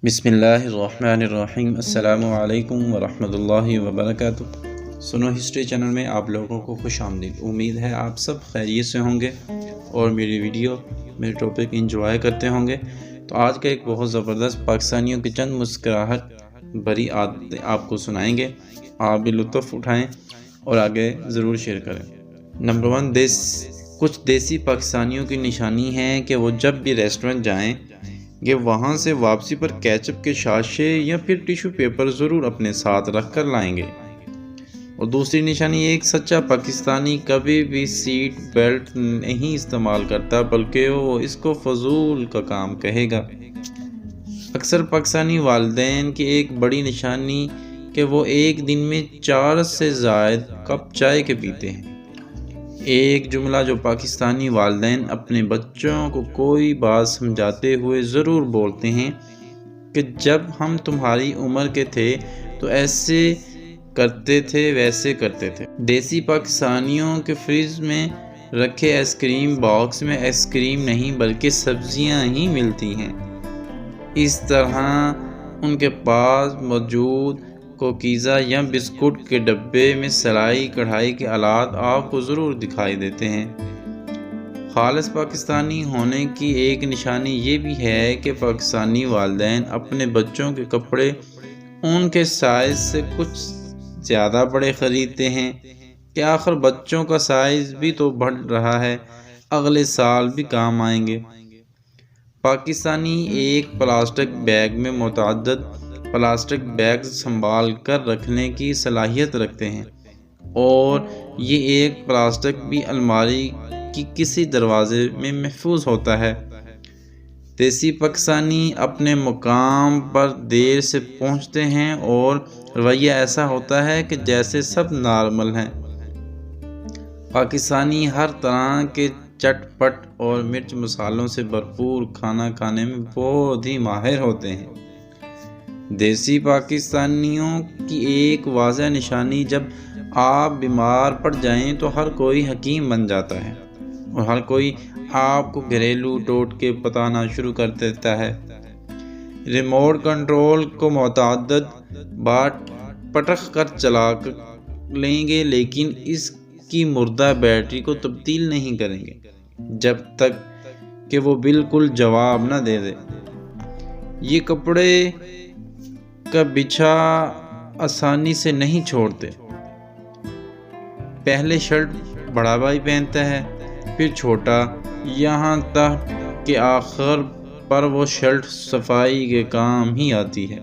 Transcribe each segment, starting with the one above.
بسم اللہ الرحمن الرحیم۔ السلام علیکم ورحمۃ اللہ وبرکاتہ۔ سنو ہسٹری چینل میں آپ لوگوں کو خوش آمدید۔ امید ہے آپ سب خیریت سے ہوں گے اور میرے ٹاپک انجوائے کرتے ہوں گے۔ تو آج کا ایک بہت زبردست پاکستانیوں کی چند مسکراہٹ بھری عادتیں آپ کو سنائیں گے۔ آپ بھی لطف اٹھائیں اور آگے ضرور شیئر کریں۔ نمبر 1، کچھ دیسی پاکستانیوں کی نشانی ہے کہ وہ جب بھی ریسٹورنٹ جائیں کہ وہاں سے واپسی پر کیچپ کے شاشے یا پھر ٹیشو پیپر ضرور اپنے ساتھ رکھ کر لائیں گے۔ اور دوسری نشانی، ایک سچا پاکستانی کبھی بھی سیٹ بیلٹ نہیں استعمال کرتا بلکہ وہ اس کو فضول کا کام کہے گا۔ اکثر پاکستانی والدین کی ایک بڑی نشانی کہ وہ ایک دن میں 4 سے زائد کپ چائے کے پیتے ہیں۔ ایک جملہ جو پاکستانی والدین اپنے بچوں کو کوئی بات سمجھاتے ہوئے ضرور بولتے ہیں کہ جب ہم تمہاری عمر کے تھے تو ایسے کرتے تھے ویسے کرتے تھے۔ دیسی پاکستانیوں کے فریج میں رکھے آئس کریم باکس میں آئس کریم نہیں بلکہ سبزیاں ہی ملتی ہیں۔ اس طرح ان کے پاس موجود کوکیزہ یا بسکٹ کے ڈبے میں سلائی کڑھائی کے آلات آپ کو ضرور دکھائی دیتے ہیں۔ خالص پاکستانی ہونے کی ایک نشانی یہ بھی ہے کہ پاکستانی والدین اپنے بچوں کے کپڑے ان کے سائز سے کچھ زیادہ بڑے خریدتے ہیں کہ آخر بچوں کا سائز بھی تو بڑھ رہا ہے، اگلے سال بھی کام آئیں گے۔ پاکستانی ایک پلاسٹک بیگ میں متعدد پلاسٹک بیگز سنبھال کر رکھنے کی صلاحیت رکھتے ہیں، اور یہ ایک پلاسٹک بھی الماری کی کسی دروازے میں محفوظ ہوتا ہے۔ دیسی پاکستانی اپنے مقام پر دیر سے پہنچتے ہیں اور رویہ ایسا ہوتا ہے کہ جیسے سب نارمل ہیں۔ پاکستانی ہر طرح کے چٹ پٹ اور مرچ مسالوں سے بھرپور کھانا کھانے میں بہت ہی ماہر ہوتے ہیں۔ دیسی پاکستانیوں کی ایک واضح نشانی، جب آپ بیمار پڑ جائیں تو ہر کوئی حکیم بن جاتا ہے اور ہر کوئی آپ کو گھریلو ٹوٹکے بتانا شروع کر دیتا ہے۔ ریموٹ کنٹرول کو متعدد بار پٹخ کر چلا لیں گے لیکن اس کی مردہ بیٹری کو تبدیل نہیں کریں گے جب تک کہ وہ بالکل جواب نہ دے دے۔ یہ کپڑے کا بچھا آسانی سے نہیں چھوڑتے۔ پہلے شرٹ بڑا بھائی پہنتا ہے، پھر چھوٹا، یہاں تک کہ آخر پر وہ شرٹ صفائی کے کام ہی آتی ہے۔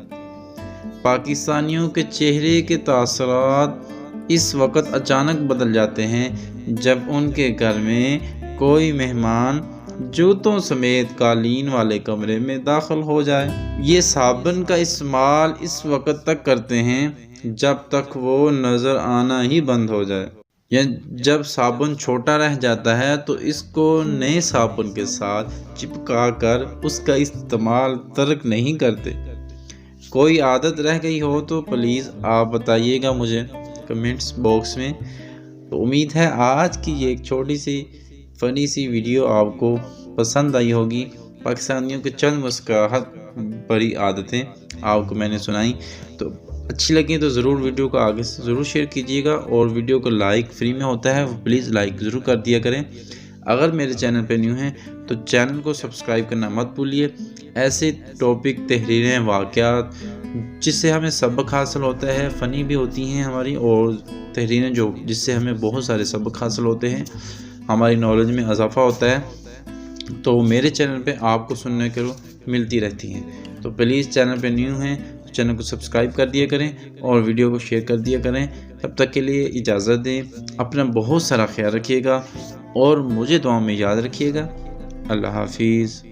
پاکستانیوں کے چہرے کے تاثرات اس وقت اچانک بدل جاتے ہیں جب ان کے گھر میں کوئی مہمان جوتوں سمیت قالین والے کمرے میں داخل ہو جائے۔ یہ صابن کا استعمال اس وقت تک کرتے ہیں جب تک وہ نظر آنا ہی بند ہو جائے، یا جب صابن چھوٹا رہ جاتا ہے تو اس کو نئے صابن کے ساتھ چپکا کر اس کا استعمال ترک نہیں کرتے۔ کوئی عادت رہ گئی ہو تو پلیز آپ بتائیے گا مجھے کمنٹس باکس میں۔ تو امید ہے آج کی یہ ایک چھوٹی سی فنی سی ویڈیو آپ کو پسند آئی ہوگی۔ پاکستانیوں کے چند مسکراہٹ بھری عادتیں آپ کو میں نے سنائیں، تو اچھی لگیں تو ضرور ویڈیو کو آگے سے ضرور شیئر کیجیے گا، اور ویڈیو کو لائک فری میں ہوتا ہے وہ پلیز لائک ضرور کر دیا کریں۔ اگر میرے چینل پہ نیو ہیں تو چینل کو سبسکرائب کرنا مت بھولیے۔ ایسے ٹاپک، تحریریں، واقعات جس سے ہمیں سبق حاصل ہوتا ہے، فنی بھی ہوتی ہیں ہماری، اور تحریریں جس سے ہمیں بہت سارے سبق حاصل ہوتے ہیں، ہماری نالج میں اضافہ ہوتا ہے، تو میرے چینل پہ آپ کو سننے کو ملتی رہتی ہیں۔ تو پلیز چینل پہ نیو ہیں تو چینل کو سبسکرائب کر دیا کریں اور ویڈیو کو شیئر کر دیا کریں۔ تب تک کے لیے اجازت دیں، اپنا بہت سارا خیال رکھیے گا اور مجھے دعاؤں میں یاد رکھیے گا۔ اللہ حافظ۔